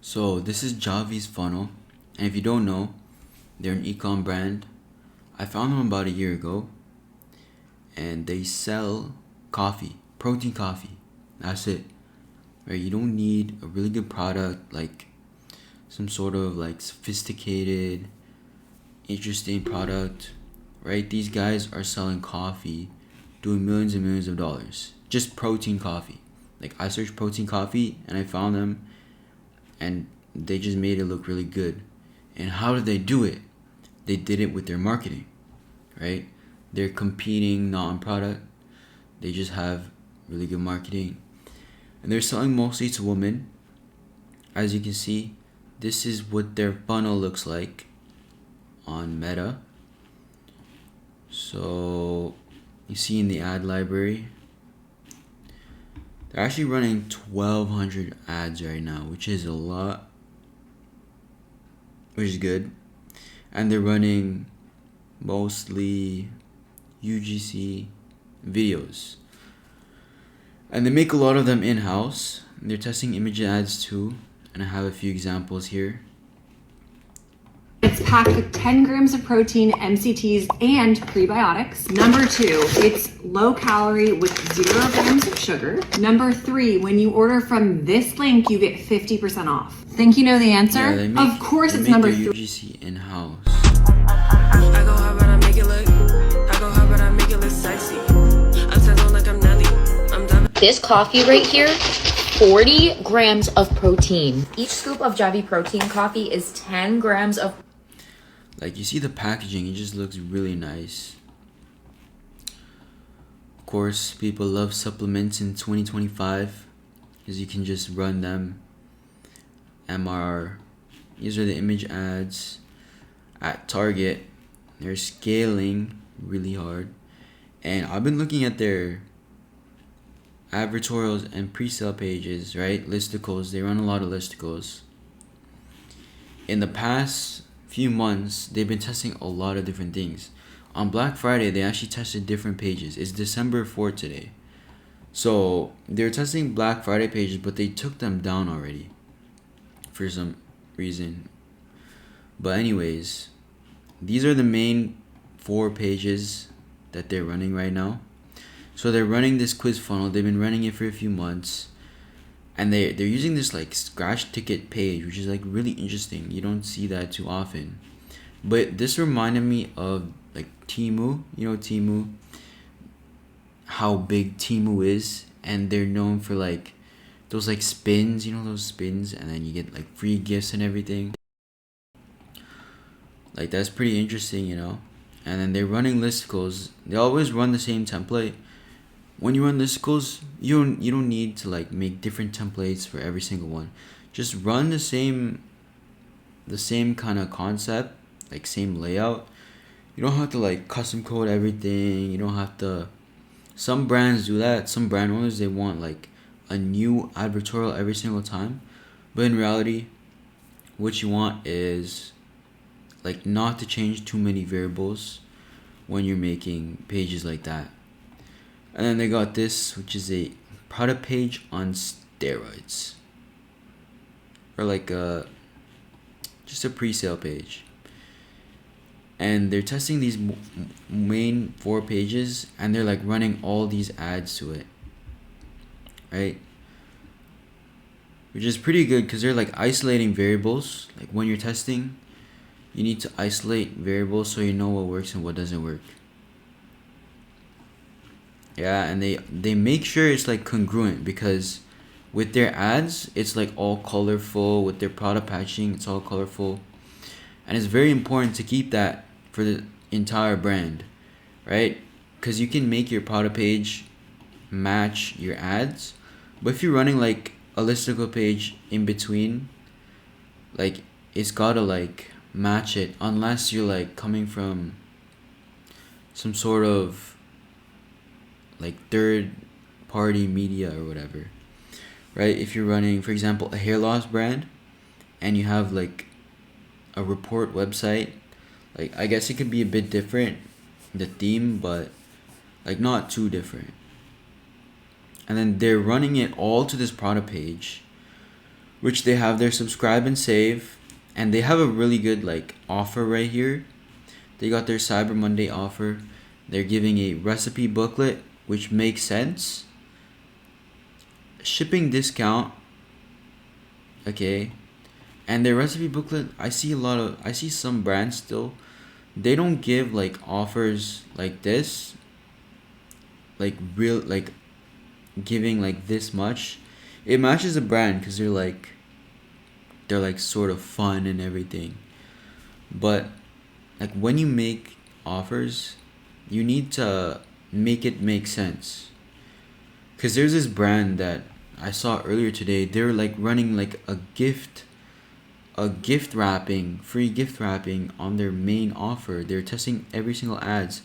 So this is Javvy's funnel, and if you don't know, they're an ecom brand. I found them about a year ago, and they sell coffee, protein coffee. That's it. Right? You don't need a really good product like some sort of like sophisticated, interesting product. Right? These guys are selling coffee, doing millions and millions of dollars. Just protein coffee. Like I searched protein coffee and I found them, and they just made it look really good. And how did they do it? They did it with their marketing, right? They're competing not on product. They just have really good marketing. And they're selling mostly to women. As you can see, this is what their funnel looks like on Meta. So you see in the ad library, they're actually running 1,200 ads right now, which is a lot, which is good. And they're running mostly UGC videos. And they make a lot of them in-house. They're testing image ads too, and I have a few examples here. It's packed with 10 grams of protein, MCTs, and prebiotics. Number 2, it's low calorie with 0 grams of sugar. Number 3, when you order from this link, you get 50% off. Think you know the answer? Yeah, of course it's number 3. UGC in-house. I go hard, but I make it look. I go hard, but I make it look sexy. I'm telling like I'm Nelly. I'm done. This coffee right here, 40 grams of protein. Each scoop of Javvy protein coffee is 10 grams of. Like you see the packaging, it just looks really nice. Of course, people love supplements in 2025 because you can just run them. MR. These are the image ads at Target. They're scaling really hard. And I've been looking at their advertorials and pre-sale pages, right? Listicles. They run a lot of listicles. In the past few months, they've been testing a lot of different things. On Black Friday, they actually tested different pages. It's December 4th today. So they're testing Black Friday pages, but they took them down already for some reason. But anyways, these are the main 4 pages that they're running right now. So they're running this quiz funnel. They've been running it for a few months. And they're using this like scratch ticket page, which is like really interesting. You don't see that too often. But this reminded me of like Temu. You know Temu? How big Temu is. And they're known for like those like spins. You know those spins? And then you get like free gifts and everything. Like that's pretty interesting, you know? And then they're running listicles. They always run the same template. When you run listicles, you don't need to like make different templates for every single one. Just run the same kind of concept, like same layout. You don't have to like custom code everything. You don't have to. Some brands do that. Some brand owners, they want like a new advertorial every single time. But in reality, what you want is like not to change too many variables when you're making pages like that. And then they got this, which is a product page on steroids. Or like just a pre-sale page. And they're testing these main 4 pages, and they're like running all these ads to it. Right? Which is pretty good because they're like isolating variables. Like when you're testing, you need to isolate variables so you know what works and what doesn't work. Yeah, and they make sure it's like congruent, because with their ads, it's like all colorful. With their product packaging, it's all colorful. And it's very important to keep that for the entire brand, right? Because you can make your product page match your ads. But if you're running like a listicle page in between, like it's gotta like match it, unless you're like coming from some sort of like third party media or whatever, right? If you're running, for example, a hair loss brand and you have like a report website, like I guess it could be a bit different, the theme, but like not too different. And then they're running it all to this product page, which they have their subscribe and save, and they have a really good like offer right here. They got their Cyber Monday offer. They're giving a recipe booklet, which makes sense. Shipping discount, okay, and their recipe booklet. I see some brands still, they don't give like offers like this, like real, like giving like this much. It matches the brand because they're like sort of fun and everything, but like when you make offers, you need to make it make sense. Because there's this brand that I saw earlier today. They're like running like a gift wrapping, free gift wrapping on their main offer. They're testing every single ads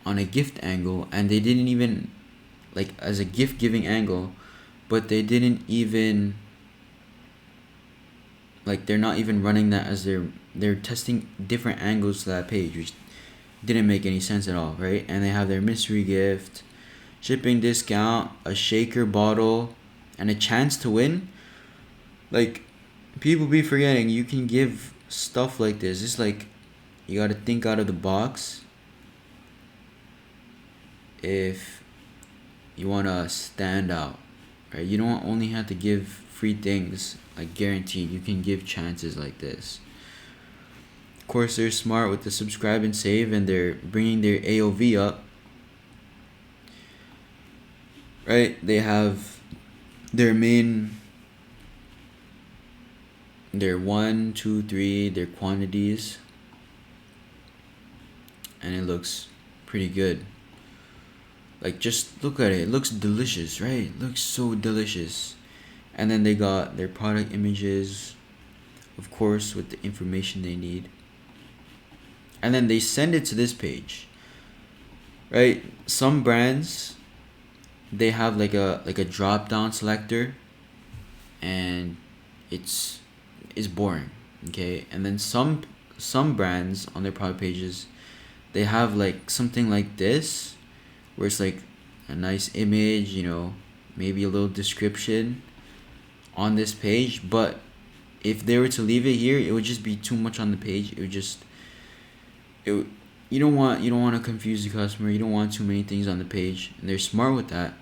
on a gift angle, and they didn't even like as a gift giving angle, but they didn't even like, they're not even running that as they're testing different angles to that page, which didn't make any sense at all, right? And they have their mystery gift, shipping discount, a shaker bottle, and a chance to win. Like, people be forgetting you can give stuff like this. It's like you gotta think out of the box if you wanna stand out, right? You don't only have to give free things. Like, guaranteed, you can give chances like this. Of course, they're smart with the subscribe and save, and they're bringing their AOV up, right? They have their 1, 2, 3, their quantities, and it looks pretty good. Like, just look at it. It looks delicious, right? It looks so delicious. And then they got their product images, of course, with the information they need. And then they send it to this page, right? Some brands, they have like a drop down selector, and it's boring, okay? And then some brands on their product pages, they have like something like this, where it's like a nice image, you know, maybe a little description on this page. But if they were to leave it here, it would just be too much on the page. You don't want to confuse the customer. You don't want too many things on the page, and they're smart with that.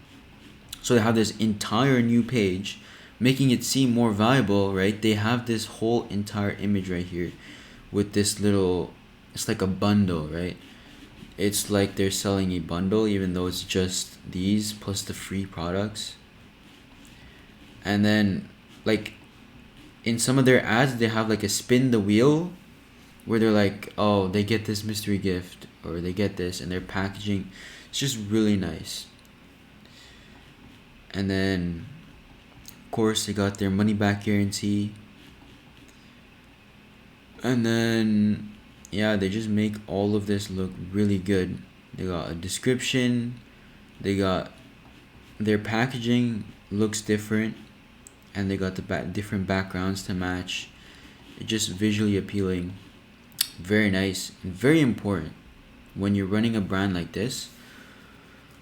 So they have this entire new page, making it seem more valuable, right? They have this whole entire image right here with this little, it's like a bundle, right? It's like they're selling a bundle, even though it's just these plus the free products. And then, like, in some of their ads, they have like a spin the wheel, where they're like, oh, they get this mystery gift, or they get this, and their packaging, it's just really nice. And then, of course, they got their money back guarantee. And then, yeah, they just make all of this look really good. They got a description, they got their packaging looks different, and they got the different backgrounds to match. It's just visually appealing, very nice, and very important when you're running a brand like this.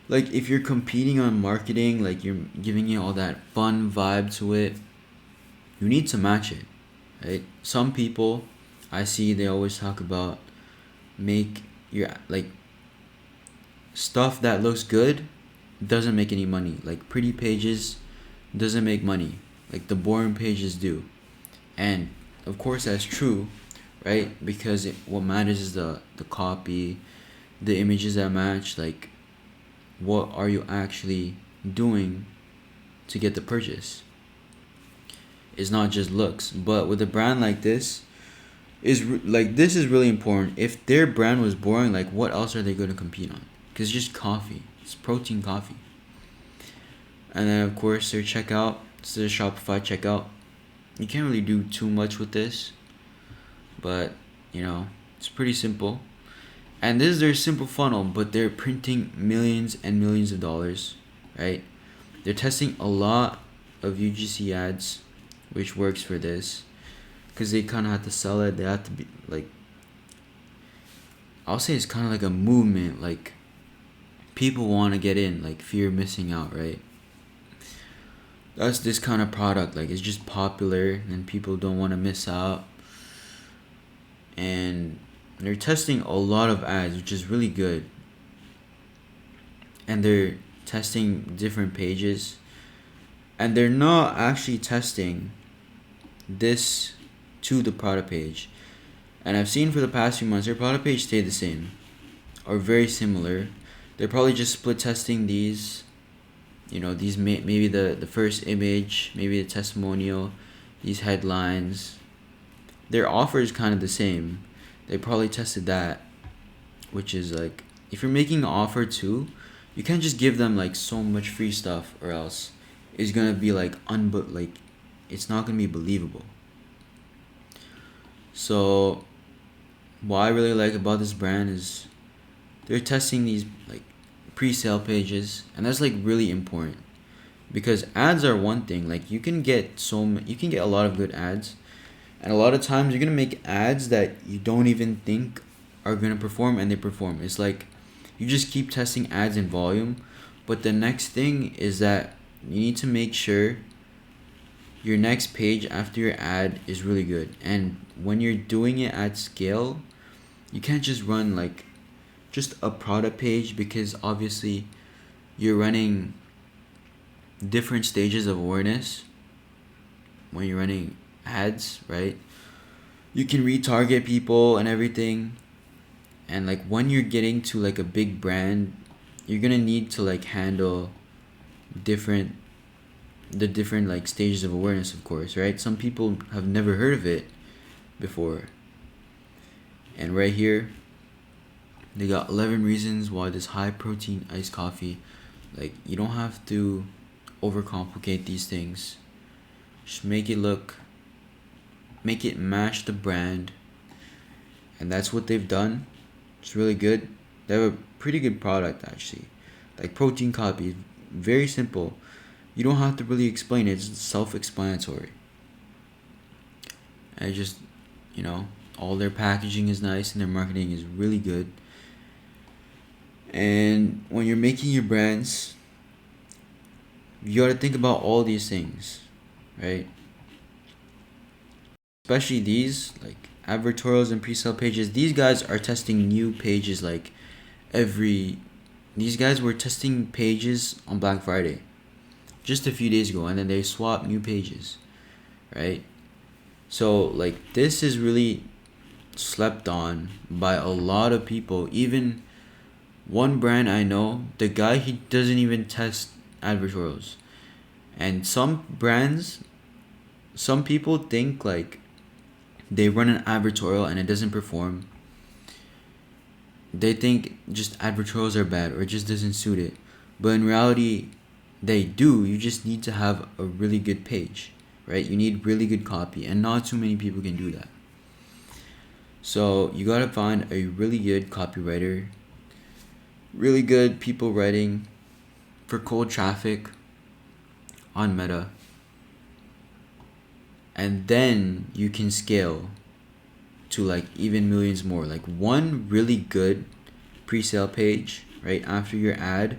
Like, if you're competing on marketing, like you're giving it all that fun vibe to it, you need to match it, right? Some people I see, they always talk about make your, like, stuff that looks good doesn't make any money. Like, pretty pages doesn't make money, like the boring pages do. And of course that's true, right? Because what matters is the copy, the images that match. Like, what are you actually doing to get the purchase? It's not just looks. But with a brand like this, this is really important. If their brand was boring, like, what else are they going to compete on? Because it's just coffee. It's protein coffee. And then, of course, their checkout. It's the Shopify checkout. You can't really do too much with this, but, you know, it's pretty simple. And this is their simple funnel, but they're printing millions and millions of dollars, right? They're testing a lot of UGC ads, which works for this, because they kind of have to sell it. They have to be like, I'll say it's kind of like a movement. Like, people want to get in, like fear of missing out, right? that's this kind of product. Like, it's just popular and people don't want to miss out. And they're testing a lot of ads, which is really good. And they're testing different pages. And they're not actually testing this to the product page. And I've seen for the past few months, their product page stayed the same or very similar. They're probably just split testing these. You know, these maybe the first image, maybe the testimonial, these headlines. Their offer is kind of the same. They probably tested that, which is like, if you're making an offer too, you can't just give them like so much free stuff, or else it's gonna be like it's not gonna be believable. So what I really like about this brand is they're testing these like pre-sale pages, and that's like really important, because ads are one thing. Like, you can get a lot of good ads, and a lot of times you're gonna make ads that you don't even think are gonna perform, and they perform. It's like you just keep testing ads in volume, but the next thing is that you need to make sure your next page after your ad is really good. And when you're doing it at scale, you can't just run like just a product page, because obviously you're running different stages of awareness when you're running ads, right? You can retarget people and everything. And like, when you're getting to like a big brand, you're gonna need to like handle the different like stages of awareness, of course, right? Some people have never heard of it before. And right here, they got 11 reasons why this high protein iced coffee. Like, you don't have to overcomplicate these things. Just make it match the brand. And that's what they've done. It's really good. They have a pretty good product, actually. Like, protein coffee, very simple. You don't have to really explain it. It's self-explanatory. And just, all their packaging is nice and their marketing is really good. And when you're making your brands, you got to think about all these things, right? Especially these, like advertorials and pre-sale pages. These guys are testing new pages like these guys were testing pages on Black Friday just a few days ago, and then they swap new pages, right? So like, this is really slept on by a lot of people. Even one brand I know, the guy, he doesn't even test advertorials. And some brands, some people think like they run an advertorial and it doesn't perform. They think just advertorials are bad, or it just doesn't suit it. But in reality, they do. You just need to have a really good page, right? You need really good copy, and not too many people can do that. So you gotta find a really good copywriter, really good people writing for cold traffic on Meta, and then you can scale to like even millions more. Like, one really good pre-sale page right after your ad,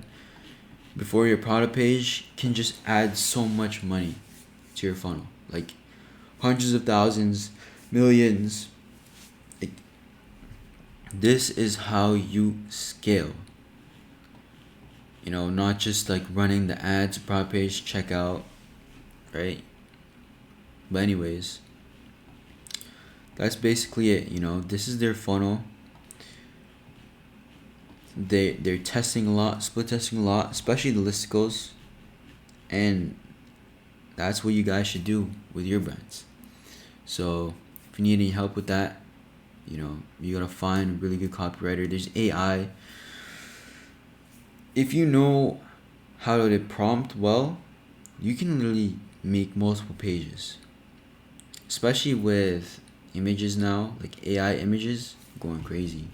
before your product page, can just add so much money to your funnel. Like, hundreds of thousands, millions. Like, this is how you scale. Not just like running the ads, product page, checkout, right? But anyways, that's basically it. This is their funnel. They're testing a lot, split testing a lot, especially the listicles, and that's what you guys should do with your brands. So if you need any help with that, you gotta find a really good copywriter. There's AI. If you know how to prompt well, you can literally make multiple pages. Especially with images now, like AI images, going crazy.